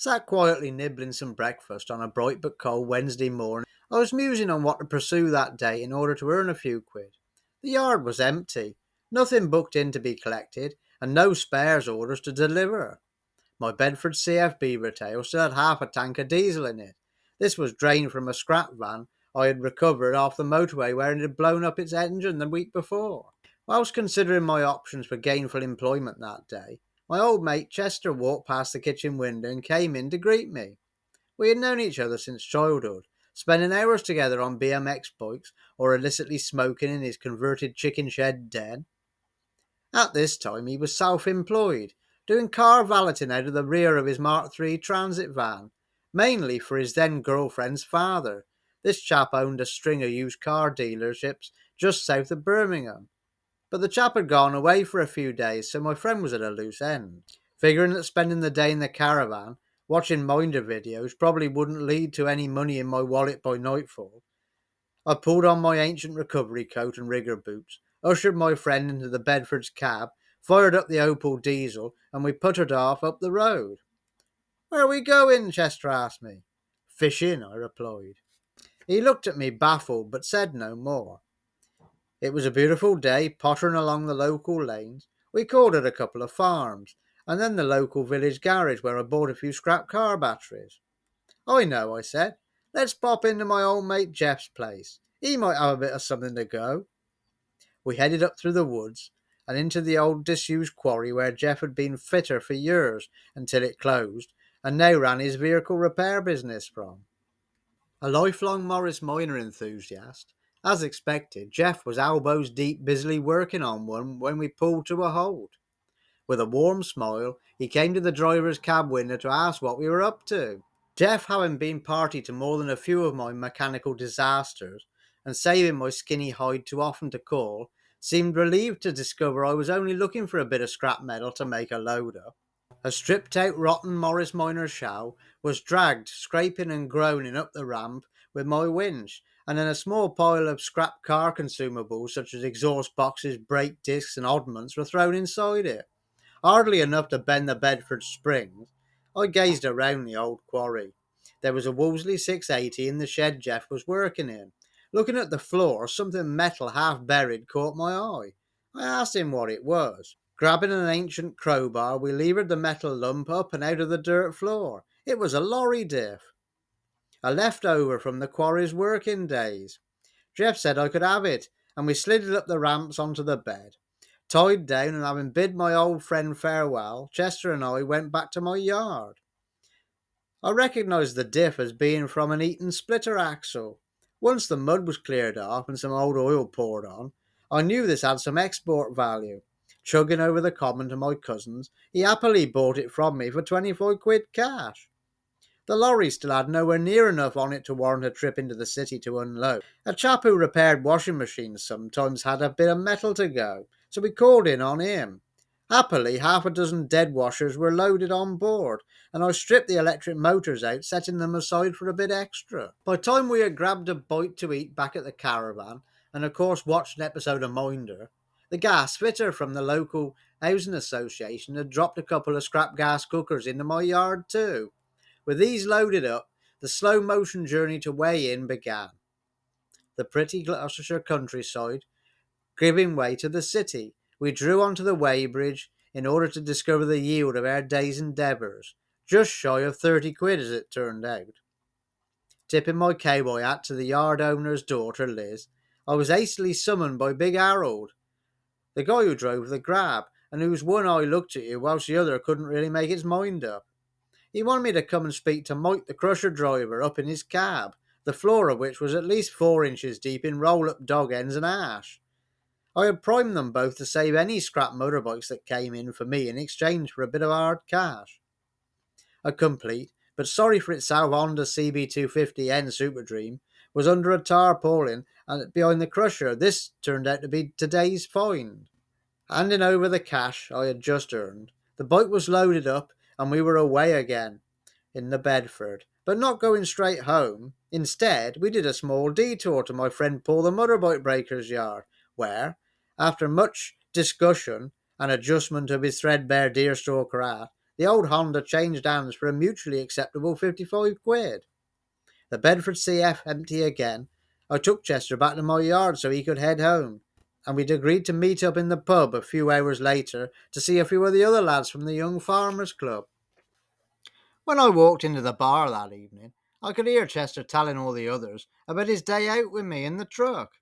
Sat quietly nibbling some breakfast on a bright but cold Wednesday morning. I was musing on what to pursue that day in order to earn a few quid. The yard was empty, nothing booked in to be collected, and no spares orders to deliver. My Bedford CF beaver tail still had half a tank of diesel in it. This was drained from a scrap van I had recovered off the motorway where it had blown up its engine the week before. Whilst considering my options for gainful employment that day, my old mate Chester walked past the kitchen window and came in to greet me. We had known each other since childhood, spending hours together on BMX bikes or illicitly smoking in his converted chicken shed den. At this time he was self-employed, doing car valeting out of the rear of his Mark III transit van, mainly for his then girlfriend's father. This chap owned a string of used car dealerships just south of Birmingham. But the chap had gone away for a few days, so my friend was at a loose end. Figuring that spending the day in the caravan, watching Minder videos, probably wouldn't lead to any money in my wallet by nightfall, I pulled on my ancient recovery coat and rigger boots, ushered my friend into the Bedford's cab, fired up the Opel diesel, and we puttered off up the road. "Where are we going?" Chester asked me. "Fishing," I replied. He looked at me baffled, but said no more. It was a beautiful day, pottering along the local lanes. We called at a couple of farms, and then the local village garage where I bought a few scrap car batteries. "I know," I said. "Let's pop into my old mate Jeff's place. He might have a bit of something to go." We headed up through the woods and into the old disused quarry where Jeff had been fitter for years until it closed and now ran his vehicle repair business from. A lifelong Morris Minor enthusiast, as expected, Jeff was elbows deep busily working on one when we pulled to a halt. With a warm smile, he came to the driver's cab window to ask what we were up to. Jeff, having been party to more than a few of my mechanical disasters, and saving my skinny hide too often to call, seemed relieved to discover I was only looking for a bit of scrap metal to make a load up. A stripped-out rotten Morris Minor shell was dragged, scraping and groaning up the ramp with my winch, and then a small pile of scrap car consumables such as exhaust boxes, brake discs and oddments were thrown inside it. Hardly enough to bend the Bedford springs. I gazed around the old quarry. There was a Wolseley 680 in the shed Jeff was working in. Looking at the floor, something metal half buried caught my eye. I asked him what it was. Grabbing an ancient crowbar, we levered the metal lump up and out of the dirt floor. It was a lorry diff, a leftover from the quarry's working days. Jeff said I could have it, and we slid it up the ramps onto the bed. Tied down and having bid my old friend farewell, Chester and I went back to my yard. I recognised the diff as being from an Eaton splitter axle. Once the mud was cleared off and some old oil poured on, I knew this had some export value. Chugging over the common to my cousin's, he happily bought it from me for 25 quid cash. The lorry still had nowhere near enough on it to warrant a trip into the city to unload. A chap who repaired washing machines sometimes had a bit of metal to go, so we called in on him. Happily, half a dozen dead washers were loaded on board, and I stripped the electric motors out, setting them aside for a bit extra. By the time we had grabbed a bite to eat back at the caravan, and of course watched an episode of Minder, the gas fitter from the local housing association had dropped a couple of scrap gas cookers into my yard too. With these loaded up, the slow motion journey to Way Inn began. The pretty Gloucestershire countryside giving way to the city, we drew onto the weighbridge in order to discover the yield of our day's endeavours, just shy of 30 quid as it turned out. Tipping my cowboy hat to the yard owner's daughter, Liz, I was hastily summoned by Big Harold, the guy who drove the grab, and whose one eye looked at you whilst the other couldn't really make its mind up. He wanted me to come and speak to Mike, the crusher driver, up in his cab, the floor of which was at least 4 inches deep in roll-up dog ends and ash. I had primed them both to save any scrap motorbikes that came in for me in exchange for a bit of hard cash. A complete, but sorry for itself, Honda CB250N Super Dream was under a tarpaulin and behind the crusher. This turned out to be today's find. Handing over the cash I had just earned, the bike was loaded up and we were away again in the Bedford, but not going straight home. Instead, we did a small detour to my friend Paul the motorbike breaker's yard, where, after much discussion and adjustment of his threadbare deerstalker hat, The old Honda changed hands for a mutually acceptable 55 quid. The Bedford CF empty again. I took Chester back to my yard so he could head home, and we'd agreed to meet up in the pub a few hours later to see a few of the other lads from the Young Farmers Club. When I walked into the bar that evening, I could hear Chester telling all the others about his day out with me in the truck.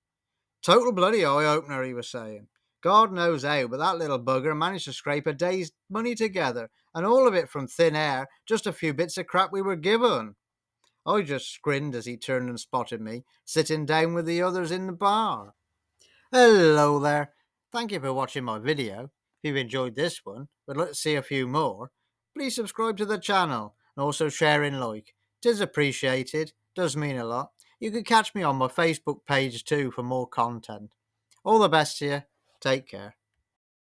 Total bloody eye-opener, he was saying. God knows how, but that little bugger managed to scrape a day's money together, and all of it from thin air, just a few bits of crap we were given. I just grinned as he turned and spotted me, sitting down with the others in the bar. Hello there. Thank you for watching my video. If you've enjoyed this one, but let's see a few more, please subscribe to the channel and also share and like. It is appreciated, does mean a lot. You can catch me on my Facebook page too for more content. All the best to you. Take care.